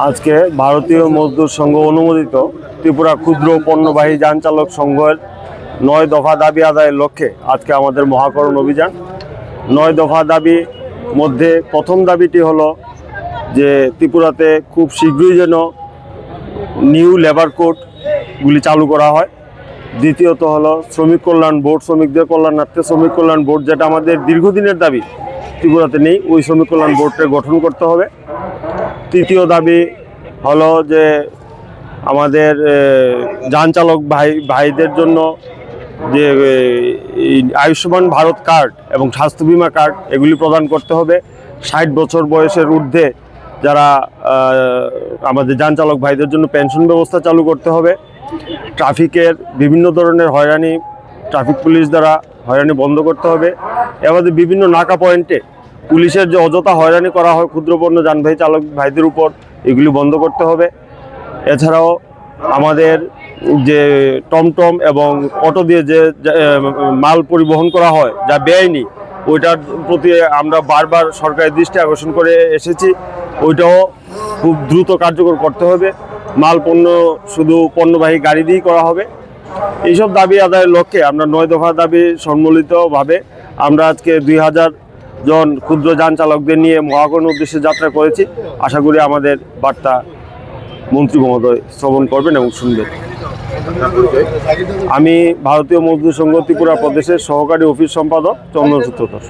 আজকে ভারতীয় মজদুর সংঘ অনুমোদিত ত্রিপুরা ক্ষুদ্র পণ্যবাহী যান চালক সংঘের 9 দফা দাবি আদায়ের লক্ষ্যে আজকে আমাদের মহাকরণ অভিযান। 9 দফা দাবি মধ্যে প্রথম দাবিটি হলো যে ত্রিপুরাতে খুব শীঘ্রই যেন নিউ লেবার কোডগুলি চালু করা হয়। দ্বিতীয়ত হলো শ্রমিক কল্যাণ বোর্ড, শ্রমিকদের কল্যাণার্থে শ্রমিক কল্যাণ বোর্ড, যেটা আমাদের দীর্ঘদিনের দাবি, ত্রিপুরাতে নেই, ওই শ্রমিক কল্যাণ বোর্ডকে গঠন করতে হবে। তৃতীয় দাবি হলো যে আমাদের যান চালক ভাইদের জন্য যে আয়ুষ্মান ভারত কার্ড এবং স্বাস্থ্য বিমা কার্ড এগুলি প্রদান করতে হবে। 60 বছর বয়সের ঊর্ধ্বে যারা আমাদের যান চালক ভাইদের জন্য পেনশন ব্যবস্থা চালু করতে হবে। ট্রাফিকের বিভিন্ন ধরনের হয়রানি, ট্রাফিক পুলিশ দ্বারা হয়রানি বন্ধ করতে হবে। এবারে বিভিন্ন নাকা পয়েন্টে পুলিশের যে অযথা হয়রানি করা হয় ক্ষুদ্রপণ্য যানবাহী চালক ভাইদের উপর, এগুলি বন্ধ করতে হবে। এছাড়াও আমাদের যে টমটম এবং অটো দিয়ে যে মাল পরিবহন করা হয় যা বেআইনি, ওইটার প্রতি আমরা বারবার সরকারের দৃষ্টি আকর্ষণ করে এসেছি। ওইটাও খুব দ্রুত কার্যকর করতে হবে। মাল পণ্য শুধু পণ্যবাহী গাড়ি দিয়েই করা হবে। এইসব দাবি আদায়ের লক্ষ্যে আমরা 9 দফা দাবি সম্মিলিতভাবে আমরা আজকে 2000 জন ক্ষুদ্র যান চালকদের নিয়ে মহাকরণ উদ্দেশ্যে যাত্রা করেছি। আশা করি আমাদের বার্তা মন্ত্রী মহোদয় শ্রবণ করবেন এবং শুনবেন। আমি ভারতীয় মজদুর সংঘ ত্রিপুরা প্রদেশের সহকারী অফিস সম্পাদক চন্দন সূত্রধর।